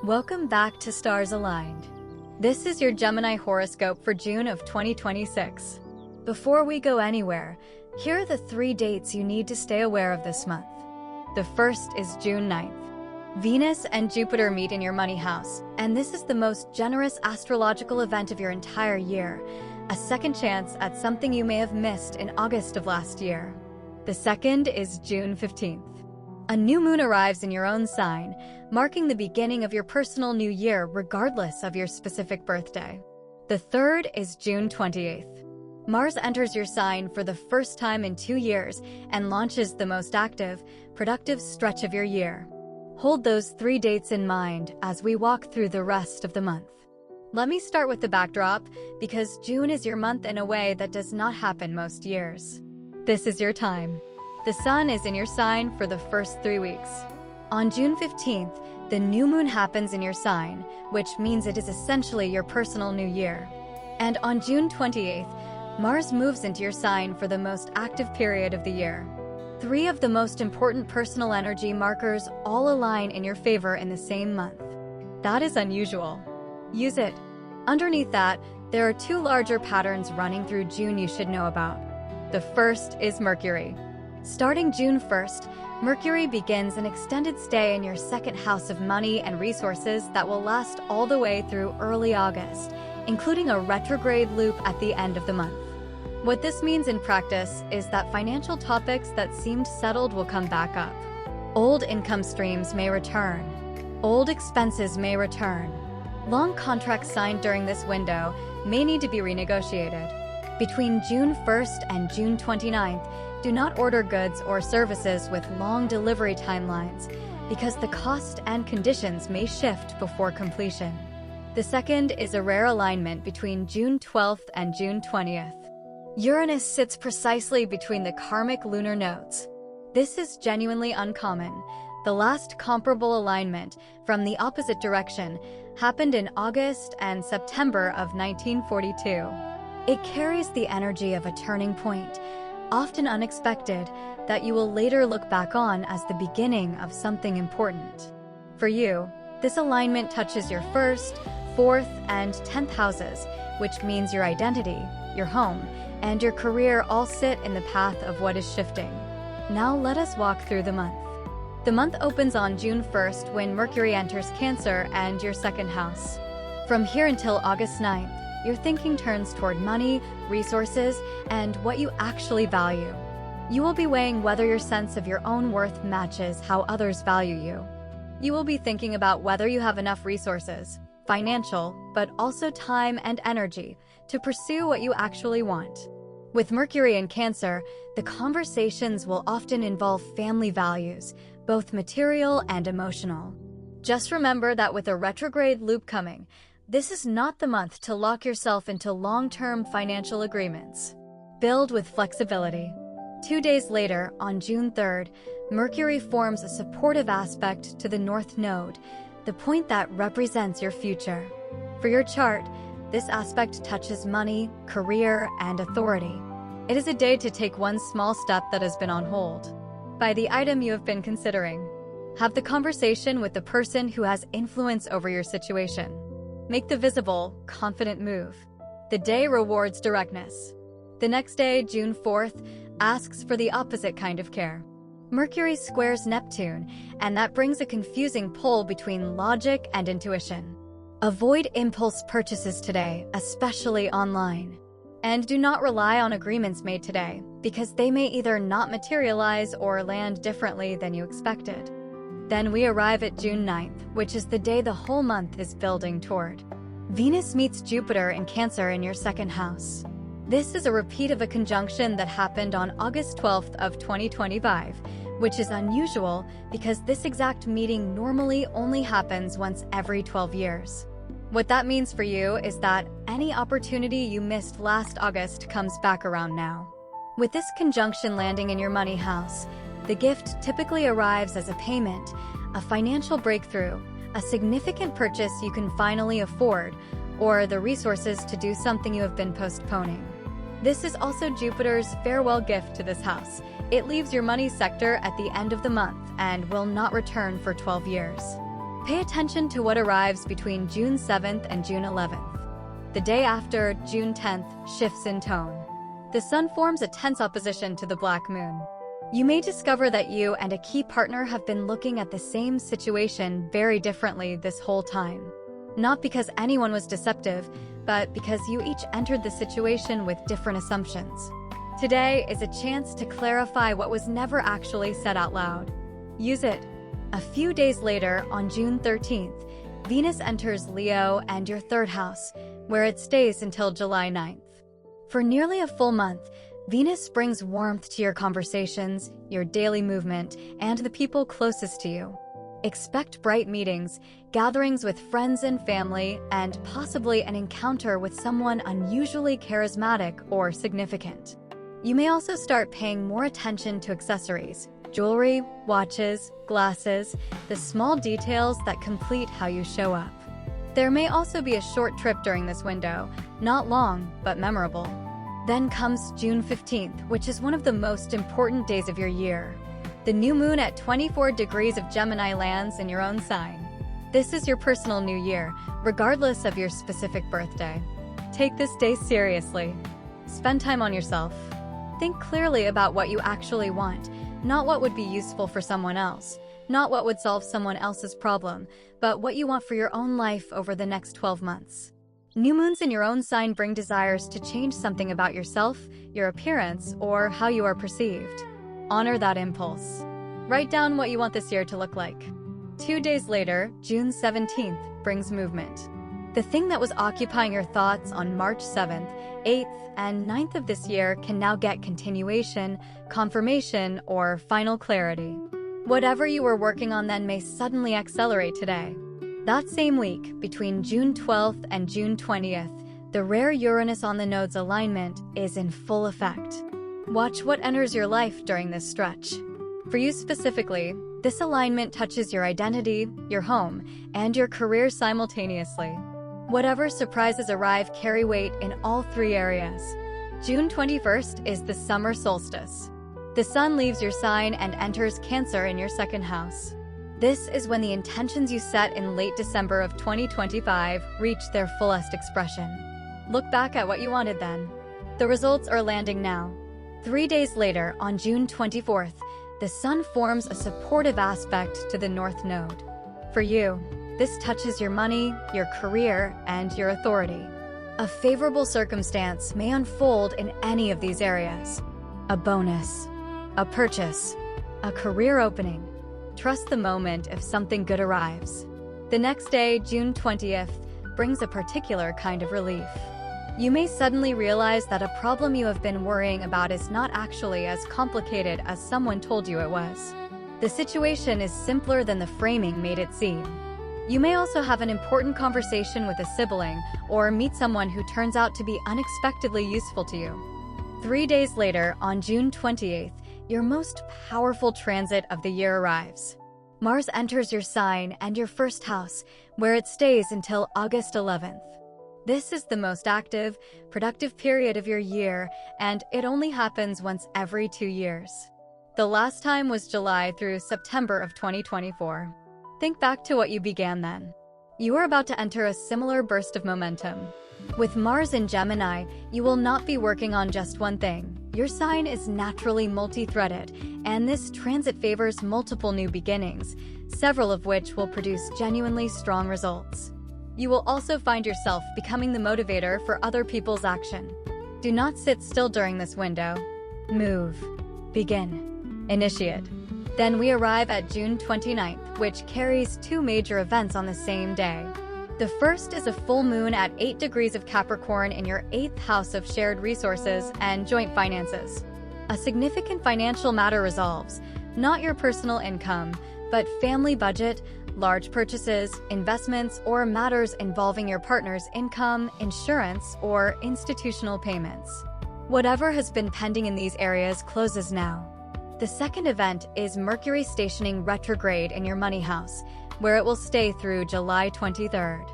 Welcome back to Stars Aligned. This is your Gemini horoscope for June of 2026. Before we go anywhere, here are the 3 dates you need to stay aware of this month. The first is June 9th. Venus and Jupiter meet in your money house, and this is the most generous astrological event of your entire year, a second chance at something you may have missed in August of last year. The second is June 15th. A new moon arrives in your own sign, marking the beginning of your personal new year regardless of your specific birthday. The third is June 20th. Mars enters your sign for the first time in 2 years and launches the most active, productive stretch of your year. Hold those 3 dates in mind as we walk through the rest of the month. Let me start with the backdrop, because June is your month in a way that does not happen most years. This is your time. The sun is in your sign for the first 3 weeks. On June 15th, the new moon happens in your sign, which means it is essentially your personal new year. And on June 28th, Mars moves into your sign for the most active period of the year. 3 of the most important personal energy markers all align in your favor in the same month. That is unusual. Use it. Underneath that, there are 2 larger patterns running through June you should know about. The first is Mercury. Starting June 1st, Mercury begins an extended stay in your second house of money and resources that will last all the way through early August, including a retrograde loop at the end of the month. What this means in practice is that financial topics that seemed settled will come back up. Old income streams may return. Old expenses may return. Long contracts signed during this window may need to be renegotiated. Between June 1st and June 29th, do not order goods or services with long delivery timelines, because the cost and conditions may shift before completion. The second is a rare alignment between June 12th and June 20th. Uranus sits precisely between the karmic lunar nodes. This is genuinely uncommon. The last comparable alignment from the opposite direction happened in August and September of 1942. It carries the energy of a turning point, often unexpected, that you will later look back on as the beginning of something important. For you, this alignment touches your 1st, 4th, and 10th houses, which means your identity, your home, and your career all sit in the path of what is shifting. Now let us walk through the month. The month opens on June 1st when Mercury enters Cancer and your 2nd house. From here until August 9th, your thinking turns toward money, resources, and what you actually value. You will be weighing whether your sense of your own worth matches how others value you. You will be thinking about whether you have enough resources, financial, but also time and energy, to pursue what you actually want. With Mercury in Cancer, the conversations will often involve family values, both material and emotional. Just remember that with a retrograde loop coming, this is not the month to lock yourself into long-term financial agreements. Build with flexibility. 2 days later, on June 3rd, Mercury forms a supportive aspect to the North Node, the point that represents your future. For your chart, this aspect touches money, career, and authority. It is a day to take one small step that has been on hold. Buy the item you have been considering. Have the conversation with the person who has influence over your situation. Make the visible, confident move. The day rewards directness. The next day, June 4th, asks for the opposite kind of care. Mercury squares Neptune, and that brings a confusing pull between logic and intuition. Avoid impulse purchases today, especially online. And do not rely on agreements made today, because they may either not materialize or land differently than you expected. Then we arrive at June 9th, which is the day the whole month is building toward. Venus meets Jupiter in Cancer in your 2nd house. This is a repeat of a conjunction that happened on August 12th of 2025, which is unusual because this exact meeting normally only happens once every 12 years. What that means for you is that any opportunity you missed last August comes back around now. With this conjunction landing in your money house, the gift typically arrives as a payment, a financial breakthrough, a significant purchase you can finally afford, or the resources to do something you have been postponing. This is also Jupiter's farewell gift to this house. It leaves your money sector at the end of the month and will not return for 12 years. Pay attention to what arrives between June 7th and June 11th. The day after, June 10th, shifts in tone. The sun forms a tense opposition to the black moon. You may discover that you and a key partner have been looking at the same situation very differently this whole time. Not because anyone was deceptive, but because you each entered the situation with different assumptions. Today is a chance to clarify what was never actually said out loud. Use it. A few days later, on June 13th, Venus enters Leo and your third house, where it stays until July 9th. For nearly a full month, Venus brings warmth to your conversations, your daily movement, and the people closest to you. Expect bright meetings, gatherings with friends and family, and possibly an encounter with someone unusually charismatic or significant. You may also start paying more attention to accessories, jewelry, watches, glasses, the small details that complete how you show up. There may also be a short trip during this window, not long, but memorable. Then comes June 15th, which is one of the most important days of your year. The new moon at 24 degrees of Gemini lands in your own sign. This is your personal new year, regardless of your specific birthday. Take this day seriously. Spend time on yourself. Think clearly about what you actually want, not what would be useful for someone else, not what would solve someone else's problem, but what you want for your own life over the next 12 months. New moons in your own sign bring desires to change something about yourself, your appearance, or how you are perceived. Honor that impulse. Write down what you want this year to look like. 2 days later, June 17th, brings movement. The thing that was occupying your thoughts on March 7th, 8th, and 9th of this year can now get continuation, confirmation, or final clarity. Whatever you were working on then may suddenly accelerate today. That same week, between June 12th and June 20th, the rare Uranus on the node's alignment is in full effect. Watch what enters your life during this stretch. For you specifically, this alignment touches your identity, your home, and your career simultaneously. Whatever surprises arrive carry weight in all three areas. June 21st is the summer solstice. The sun leaves your sign and enters Cancer in your second house. This is when the intentions you set in late December of 2025 reach their fullest expression. Look back at what you wanted then. The results are landing now. 3 days later, on June 24th, the sun forms a supportive aspect to the North Node. For you, this touches your money, your career, and your authority. A favorable circumstance may unfold in any of these areas. A bonus, a purchase, a career opening. Trust the moment if something good arrives. The next day, June 20th, brings a particular kind of relief. You may suddenly realize that a problem you have been worrying about is not actually as complicated as someone told you it was. The situation is simpler than the framing made it seem. You may also have an important conversation with a sibling or meet someone who turns out to be unexpectedly useful to you. 3 days later, on June 28th, your most powerful transit of the year arrives. Mars enters your sign and your first house, where it stays until August 11th. This is the most active, productive period of your year, and it only happens once every 2 years. The last time was July through September of 2024. Think back to what you began then. You are about to enter a similar burst of momentum. With Mars in Gemini, you will not be working on just one thing. Your sign is naturally multi-threaded, and this transit favors multiple new beginnings, several of which will produce genuinely strong results. You will also find yourself becoming the motivator for other people's action. Do not sit still during this window. Move. Begin. Initiate. Then we arrive at June 29th, which carries 2 major events on the same day. The first is a full moon at 8 degrees of Capricorn in your 8th house of shared resources and joint finances. A significant financial matter resolves, not your personal income, but family budget, large purchases, investments, or matters involving your partner's income, insurance, or institutional payments. Whatever has been pending in these areas closes now. The second event is Mercury stationing retrograde in your money house, where it will stay through July 23rd.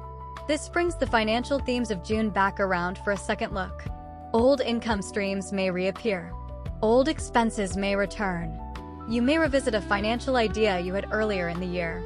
This brings the financial themes of June back around for a second look. Old income streams may reappear. Old expenses may return. You may revisit a financial idea you had earlier in the year.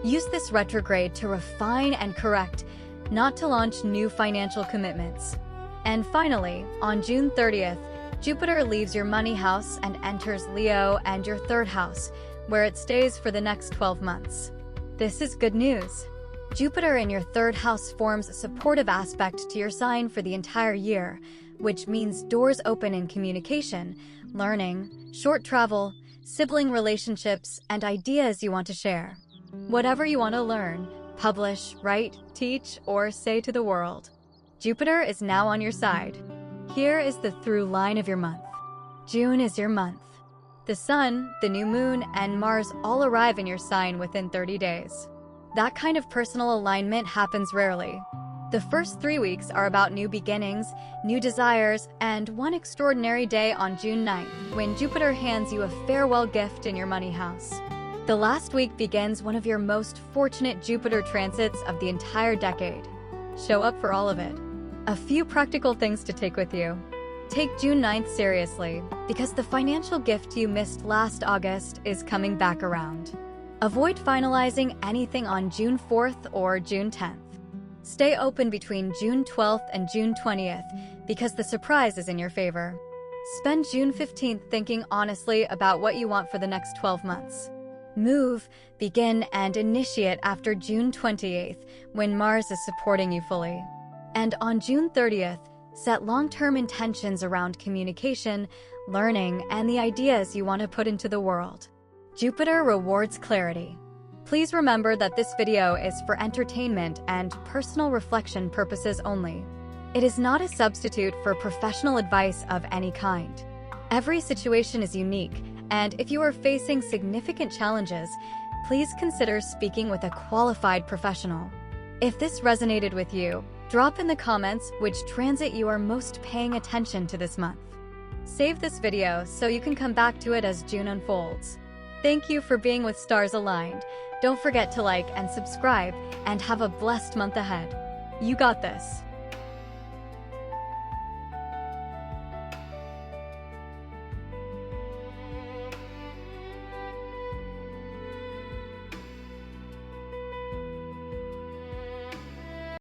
Use this retrograde to refine and correct, not to launch new financial commitments. And finally, on June 30th, Jupiter leaves your money house and enters Leo and your third house, where it stays for the next 12 months. This is good news. Jupiter in your third house forms a supportive aspect to your sign for the entire year, which means doors open in communication, learning, short travel, sibling relationships, and ideas you want to share. Whatever you want to learn, publish, write, teach, or say to the world, Jupiter is now on your side. Here is the through line of your month. June is your month. The Sun, the new moon, and Mars all arrive in your sign within 30 days. That kind of personal alignment happens rarely. The first 3 weeks are about new beginnings, new desires, and one extraordinary day on June 9th, when Jupiter hands you a farewell gift in your money house. The last week begins one of your most fortunate Jupiter transits of the entire decade. Show up for all of it. A few practical things to take with you. Take June 9th seriously, because the financial gift you missed last August is coming back around. Avoid finalizing anything on June 4th or June 10th. Stay open between June 12th and June 20th, because the surprise is in your favor. Spend June 15th thinking honestly about what you want for the next 12 months. Move, begin, and initiate after June 28th, when Mars is supporting you fully. And on June 30th, set long-term intentions around communication, learning, and the ideas you want to put into the world. Jupiter rewards clarity. Please remember that this video is for entertainment and personal reflection purposes only. It is not a substitute for professional advice of any kind. Every situation is unique, and if you are facing significant challenges, please consider speaking with a qualified professional. If this resonated with you, drop in the comments which transit you are most paying attention to this month. Save this video so you can come back to it as June unfolds. Thank you for being with Stars Aligned. Don't forget to like and subscribe, and have a blessed month ahead. You got this.